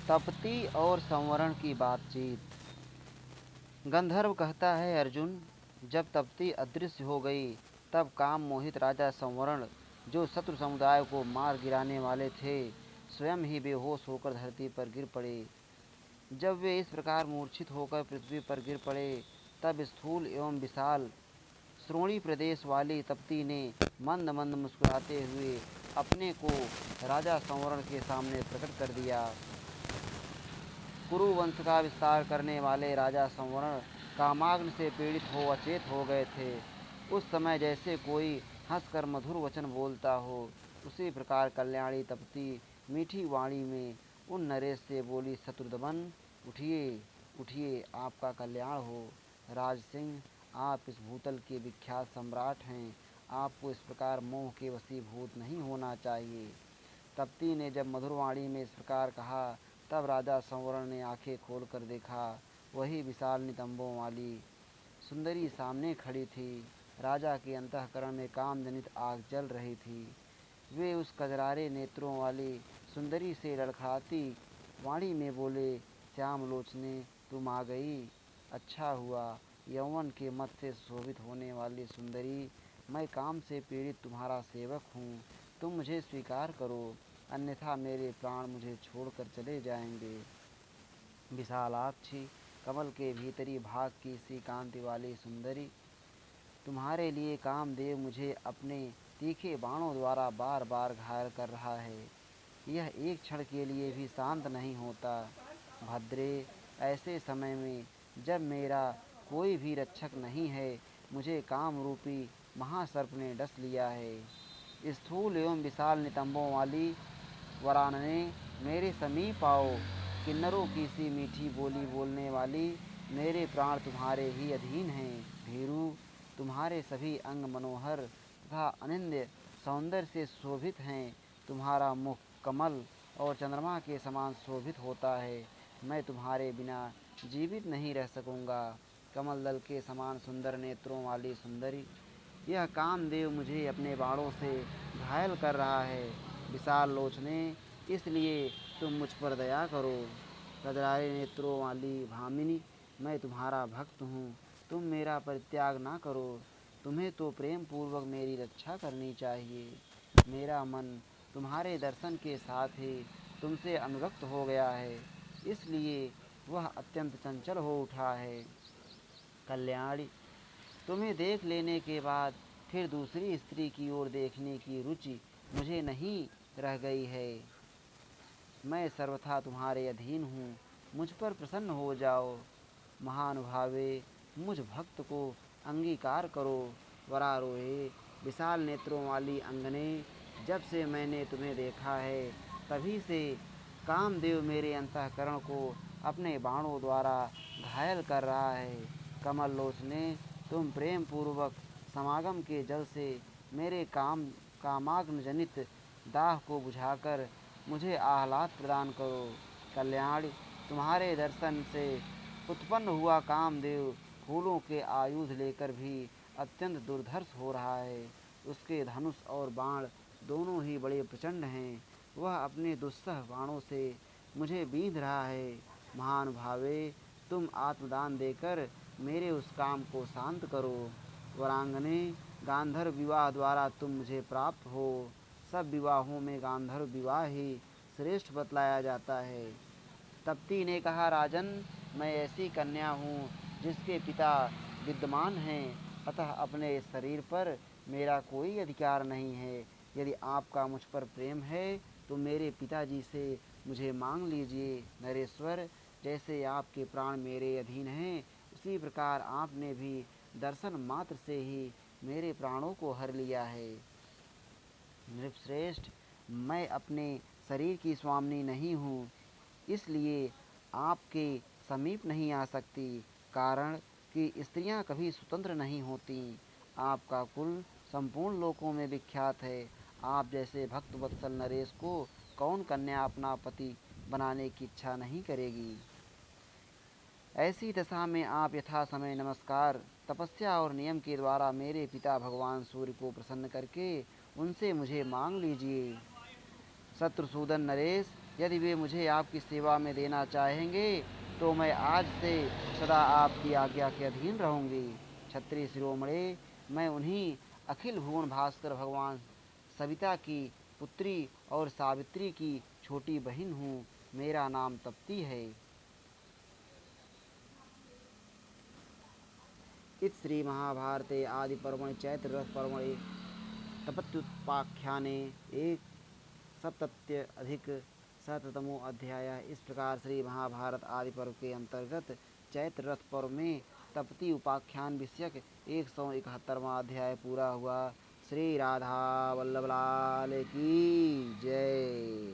तपती और संवरण की बातचीत। गंधर्व कहता है, अर्जुन, जब तपती अदृश्य हो गई तब काम मोहित राजा संवरण, जो शत्रु समुदाय को मार गिराने वाले थे, स्वयं ही बेहोश होकर धरती पर गिर पड़े। जब वे इस प्रकार मूर्छित होकर पृथ्वी पर गिर पड़े, तब स्थूल एवं विशाल श्रोणी प्रदेश वाली तप्ती ने मंद मंद मुस्कुराते हुए अपने को राजा संवरण के सामने प्रकट कर दिया। कुरु वंश का विस्तार करने वाले राजा संवरण कामाग्नि से पीड़ित हो अचेत हो गए थे। उस समय जैसे कोई हंसकर मधुर वचन बोलता हो, उसी प्रकार कल्याणी तपती मीठी वाणी में उन नरेश से बोली, शत्रुदमन, उठिए उठिए, आपका कल्याण हो। राज सिंह, आप इस भूतल के विख्यात सम्राट हैं, आपको इस प्रकार मोह के वशीभूत नहीं होना चाहिए। तप्ती ने जब मधुरवाणी में इस प्रकार कहा, तब राजा संवरण ने आंखें खोलकर देखा। वही विशाल नितंबों वाली सुंदरी सामने खड़ी थी। राजा के अंतःकरण में काम जनित आग जल रही थी। वे उस कजरारे नेत्रों वाली सुंदरी से लड़खड़ाती वाणी में बोले, श्याम लोचने, तुम आ गई, अच्छा हुआ। यौवन के मत से शोभित होने वाली सुंदरी, मैं काम से पीड़ित तुम्हारा सेवक हूँ, तुम मुझे स्वीकार करो, अन्यथा मेरे प्राण मुझे छोड़कर चले जाएंगे। विशालाक्षी, कमल के भीतरी भाग की सी कांति वाली सुंदरी, तुम्हारे लिए कामदेव मुझे अपने तीखे बाणों द्वारा बार बार घायल कर रहा है। यह एक क्षण के लिए भी शांत नहीं होता। भद्रे, ऐसे समय में जब मेरा कोई भी रक्षक नहीं है, मुझे काम रूपी महासर्प ने डस लिया है। स्थूल एवं विशाल नितंबों वाली वरानने, मेरे समीप आओ। किन्नरों की सी मीठी बोली बोलने वाली, मेरे प्राण तुम्हारे ही अधीन हैं। भीरू, तुम्हारे सभी अंग मनोहर तथा अनिंद्य सौंदर्य से शोभित हैं। तुम्हारा मुख कमल और चंद्रमा के समान शोभित होता है। मैं तुम्हारे बिना जीवित नहीं रह सकूँगा। कमल दल के समान सुंदर नेत्रों वाली सुंदरी, यह कामदेव मुझे अपने बाणों से घायल कर रहा है। विशाल लोचने, इसलिए तुम मुझ पर दया करो। कजरारे नेत्रों वाली भामिनी, मैं तुम्हारा भक्त हूँ, तुम मेरा परित्याग ना करो। तुम्हें तो प्रेम पूर्वक मेरी रक्षा करनी चाहिए। मेरा मन तुम्हारे दर्शन के साथ ही तुमसे अनुरक्त हो गया है, इसलिए वह अत्यंत चंचल हो उठा है। कल्याणी, तुम्हें देख लेने के बाद फिर दूसरी स्त्री की ओर देखने की रुचि मुझे नहीं रह गई है। मैं सर्वथा तुम्हारे अधीन हूँ, मुझ पर प्रसन्न हो जाओ। महानुभावे, मुझ भक्त को अंगीकार करो। वरारोहे, विशाल नेत्रों वाली अंगने, जब से मैंने तुम्हें देखा है, तभी से कामदेव मेरे अंतःकरण को अपने बाणों द्वारा घायल कर रहा है। कमल लोचने, तुम प्रेम पूर्वक समागम के जल से मेरे कामाग्नि जनित दाह को बुझाकर मुझे आह्लाद प्रदान करो। कल्याण, तुम्हारे दर्शन से उत्पन्न हुआ कामदेव फूलों के आयुध लेकर भी अत्यंत दुर्धर्ष हो रहा है। उसके धनुष और बाण दोनों ही बड़े प्रचंड हैं। वह अपने दुस्सह बाणों से मुझे बींध रहा है। महानुभावे, तुम आत्मदान देकर मेरे उस काम को शांत करो। वरांगने, गांधर्व विवाह द्वारा तुम मुझे प्राप्त हो। सब विवाहों में गांधर्व विवाह ही श्रेष्ठ बतलाया जाता है। तप्ती ने कहा, राजन, मैं ऐसी कन्या हूँ जिसके पिता विद्यमान हैं, अतः अपने शरीर पर मेरा कोई अधिकार नहीं है। यदि आपका मुझ पर प्रेम है तो मेरे पिताजी से मुझे मांग लीजिए। नरेश्वर, जैसे आपके प्राण मेरे अधीन हैं, उसी प्रकार आपने भी दर्शन मात्र से ही मेरे प्राणों को हर लिया है। नृपश्रेष्ठ, मैं अपने शरीर की स्वामिनी नहीं हूँ, इसलिए आपके समीप नहीं आ सकती। कारण कि स्त्रियां कभी स्वतंत्र नहीं होती। आपका कुल संपूर्ण लोकों में विख्यात है। आप जैसे भक्त वत्सल नरेश को कौन कन्या अपना पति बनाने की इच्छा नहीं करेगी। ऐसी दशा में आप यथा समय नमस्कार, तपस्या और नियम के द्वारा मेरे पिता भगवान सूर्य को प्रसन्न करके उनसे मुझे मांग लीजिए। शत्रुसूदन नरेश, यदि वे मुझे आपकी सेवा में देना चाहेंगे तो मैं आज से सदा आपकी आज्ञा के अधीन रहूंगी। क्षत्रिय शिरोमणि, मैं उन्हीं अखिल भुवन भास्कर भगवान सविता की पुत्री और सावित्री की छोटी बहन हूँ। मेरा नाम तप्ती है। इस श्री महाभारते आदि पर्वणि चैत्र रथ पर्वणि तपत्युपाख्याने एक सप्तत्यधिक शततमो अध्याय। इस प्रकार श्री महाभारत आदि पर्व के अंतर्गत चैत्र रथ पर्व में तपती उपाख्यान विषयक 171वां अध्याय पूरा हुआ। श्री राधा वल्लभ लाल की जय।